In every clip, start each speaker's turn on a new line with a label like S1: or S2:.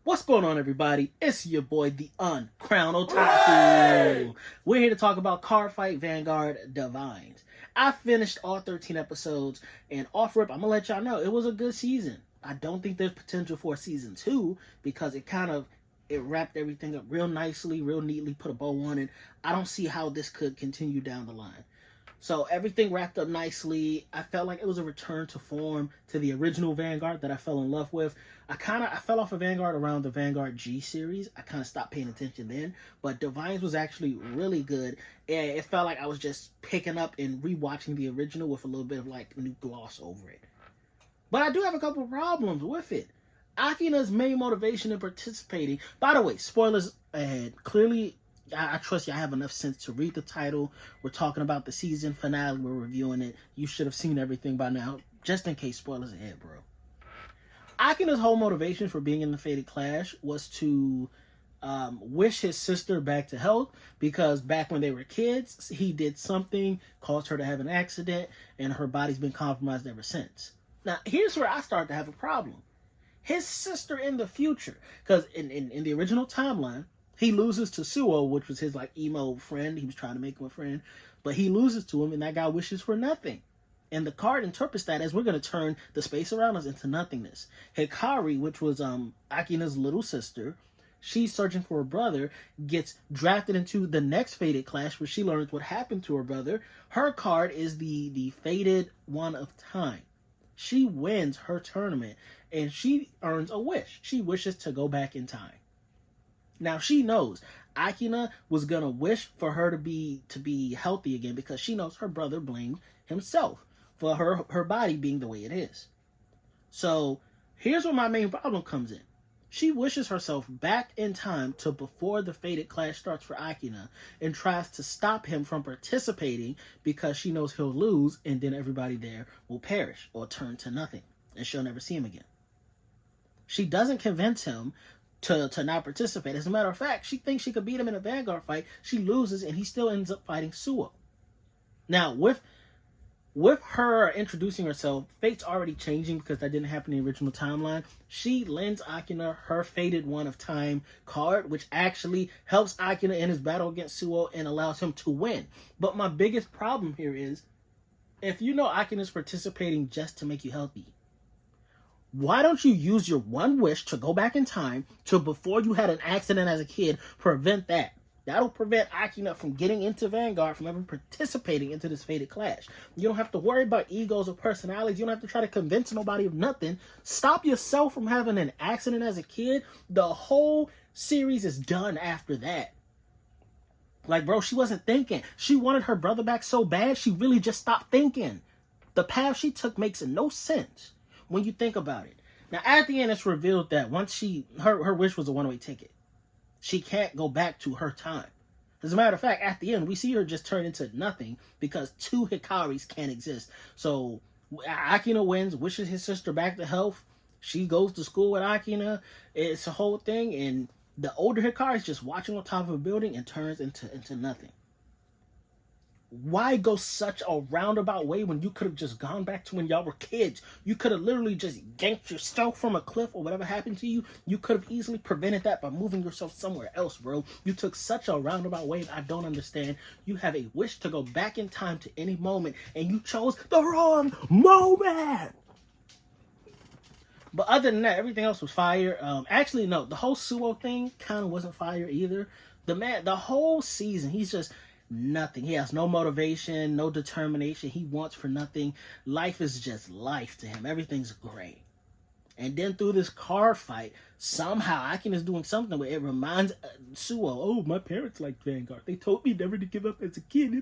S1: What's going on, everybody? It's your boy, the Uncrowned Otaku. We're here to talk about Cardfight Vanguard Divinez. I finished all 13 episodes, and off rip, I'm gonna let y'all know it was a good season. I don't think there's potential for a season 2 because it wrapped everything up real nicely, real neatly, put a bow on it. I don't see how this could continue down the line. So everything wrapped up nicely. I felt like it was a return to form to the original Vanguard that I fell in love with. I fell off of Vanguard around the Vanguard G series. I kind of stopped paying attention then, but Divinez was actually really good. And it felt like I was just picking up and rewatching the original with a little bit of like new gloss over it. But I do have a couple problems with it. Akina's main motivation in participating. By the way, spoilers ahead. Clearly, I trust you. I have enough sense to read the title. We're talking about the season finale. We're reviewing it. You should have seen everything by now. Just in case, spoilers ahead, bro. Akina's whole motivation for being in the Fated Clash was to wish his sister back to health, because back when they were kids, he did something, caused her to have an accident, and her body's been compromised ever since. Now, here's where I start to have a problem. His sister in the future, because in the original timeline, he loses to Suo, which was his like emo friend. He was trying to make him a friend, but he loses to him, and that guy wishes for nothing. And the card interprets that as we're going to turn the space around us into nothingness. Hikari, which was Akina's little sister, she's searching for her brother, gets drafted into the next Fated Clash, where she learns what happened to her brother. Her card is the Fated One of Time. She wins her tournament, and she earns a wish. She wishes to go back in time. Now, she knows Akina was going to wish for her to be healthy again, because she knows her brother blamed himself for her body being the way it is. So here's where my main problem comes in. She wishes herself back in time to before the Fated Clash starts for Akina, and tries to stop him from participating because she knows he'll lose, and then everybody there will perish or turn to nothing, and she'll never see him again. She doesn't convince him to not participate. As a matter of fact, she thinks she could beat him in a Vanguard fight. She loses, and he still ends up fighting Suo. Now, with her introducing herself, fate's already changing because that didn't happen in the original timeline. She lends Akina her Fated One of Time card, which actually helps Akina in his battle against Suo and allows him to win. But my biggest problem here is, if you know Akina's participating just to make you healthy, why don't you use your one wish to go back in time to before you had an accident as a kid? Prevent that. That'll prevent Akina from getting into Vanguard, from ever participating into this Fated Clash. You don't have to worry about egos or personalities. You don't have to try to convince nobody of nothing. Stop yourself from having an accident as a kid. The whole series is done after that. Like, bro, she wasn't thinking. She wanted her brother back so bad, she really just stopped thinking. The path she took makes no sense when you think about it. Now, at the end, it's revealed that once her wish was a one-way ticket. She can't go back to her time. As a matter of fact, at the end, we see her just turn into nothing because two Hikaris can't exist. So Akina wins, wishes his sister back to health. She goes to school with Akina. It's a whole thing, and the older Hikari is just watching on top of a building and turns into nothing. Why go such a roundabout way when you could have just gone back to when y'all were kids? You could have literally just yanked yourself from a cliff, or whatever happened to you. You could have easily prevented that by moving yourself somewhere else, bro. You took such a roundabout way that I don't understand. You have a wish to go back in time to any moment, and you chose the wrong moment. But other than that, everything else was fire. Actually, no, the whole Suo thing kind of wasn't fire either. The whole season, he's just nothing. He has no motivation, no determination. He wants for nothing. Life is just life to him. Everything's great. And then through this card fight, somehow Akina's doing something where it reminds Suo, oh, my parents liked Vanguard. They told me never to give up as a kid.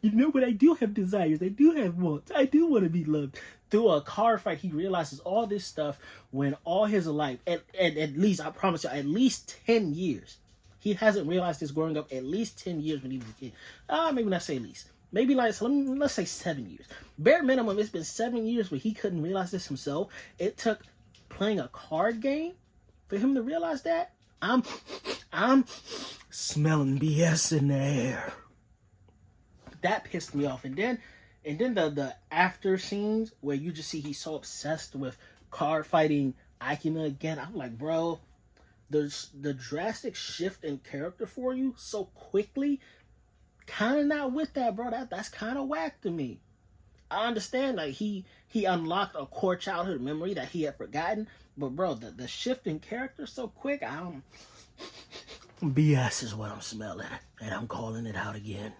S1: You know what? I do have desires. I do have wants. I do want to be loved. Through a card fight, he realizes all this stuff when all his life, at least, I promise you, at least 10 years, he hasn't realized this growing up. At least 10 years when he was a kid. Maybe not say at least. Maybe like, so let's say 7 years. Bare minimum, it's been 7 years where he couldn't realize this himself. It took playing a card game for him to realize that. I'm smelling BS in the air. That pissed me off. And then the after scenes where you just see he's so obsessed with card fighting Akina again. I'm like, bro, the drastic shift in character for you so quickly, kind of not with that, bro. That's kind of whack to me. I understand, like, he unlocked a core childhood memory that he had forgotten, but bro, the shift in character so quick, I don't. BS is what I'm smelling, and I'm calling it out again.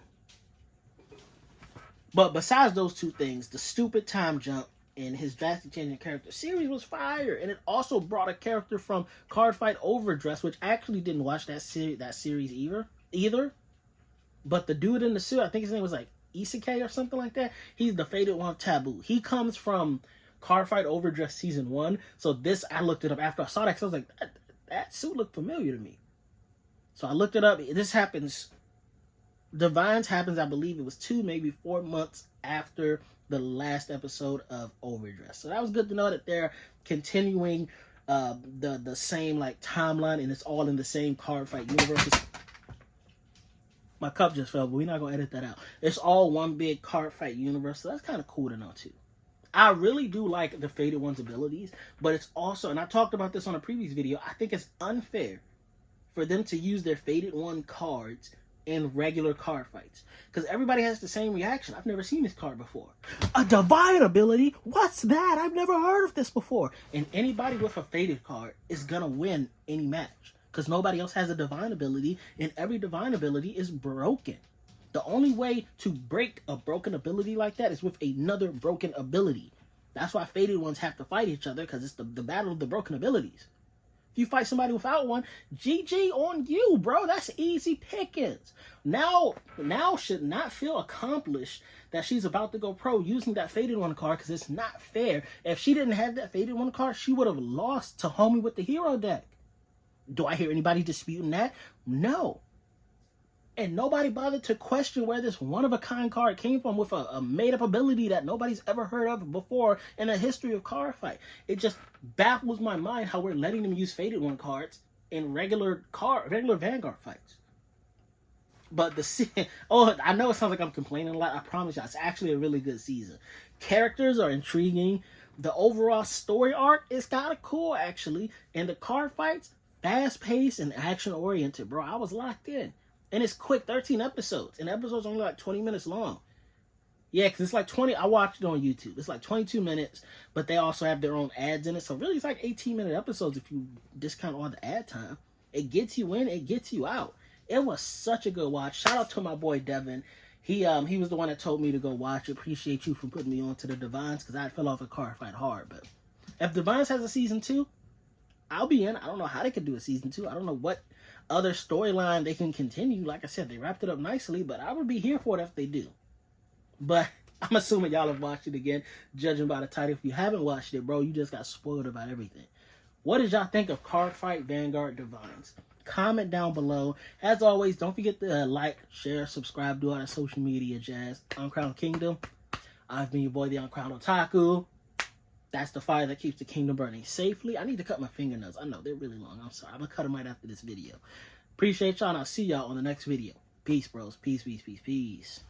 S1: But besides those two things, the stupid time jump and his drastic change in character series was fire, and it also brought a character from Cardfight Overdress, which I actually didn't watch that series either. But the dude in the suit, I think his name was like Isekai or something like that. He's the Faded One of Taboo. He comes from Cardfight Overdress season 1. So this, I looked it up after I saw that because I was like, that suit looked familiar to me. So I looked it up. This happens, Divinez happens, I believe it was 2, maybe 4 months after the last episode of Overdress. So that was good to know that they're continuing the same like timeline, and it's all in the same Cardfight universe. My cup just fell, but we're not going to edit that out. It's all one big Cardfight universe, so that's kind of cool to know too. I really do like the Faded One's abilities, but it's also, and I talked about this on a previous video, I think it's unfair for them to use their Faded One cards in regular card fights. Because everybody has the same reaction. I've never seen this card before. A divine ability? What's that? I've never heard of this before. And anybody with a Faded card is going to win any match. Because nobody else has a divine ability, and every divine ability is broken. The only way to break a broken ability like that is with another broken ability. That's why Faded Ones have to fight each other, because it's the battle of the broken abilities. If you fight somebody without one, GG on you, bro. That's easy pickings. Now should not feel accomplished that she's about to go pro using that Faded One card, because it's not fair. If she didn't have that Faded One card, she would have lost to homie with the hero deck. Do I hear anybody disputing that? No. And nobody bothered to question where this one-of-a-kind card came from with a made-up ability that nobody's ever heard of before in the history of card fight. It just baffles my mind how we're letting them use Faded One cards in regular Vanguard fights. But I know it sounds like I'm complaining a lot. I promise you, it's actually a really good season. Characters are intriguing. The overall story arc is kind of cool, actually. And the card fights, fast-paced and action-oriented, bro. I was locked in. And it's quick, 13 episodes. And episodes only like 20 minutes long. Yeah, because it's like 20. I watched it on YouTube. It's like 22 minutes, but they also have their own ads in it. So really, it's like 18-minute episodes if you discount all the ad time. It gets you in, it gets you out. It was such a good watch. Shout out to my boy Devin. He was the one that told me to go watch it. Appreciate you for putting me on to the Divinez, because I fell off a Cardfight hard. But if Divinez has a season 2, I'll be in. I don't know how they could do a season 2. I don't know what other storyline they can continue. Like I said, they wrapped it up nicely, but I would be here for it if they do. But I'm assuming y'all have watched it again, judging by the title. If you haven't watched it, bro, you just got spoiled about everything. What did y'all think of Cardfight Vanguard Divinez? Comment down below. As always, don't forget to like, share, subscribe, do all that social media jazz. Uncrowned Kingdom. I've been your boy, the Uncrowned Otaku. That's the fire that keeps the kingdom burning safely. I need to cut my fingernails. I know, they're really long. I'm sorry. I'm going to cut them right after this video. Appreciate y'all, and I'll see y'all on the next video. Peace, bros. Peace, peace, peace, peace.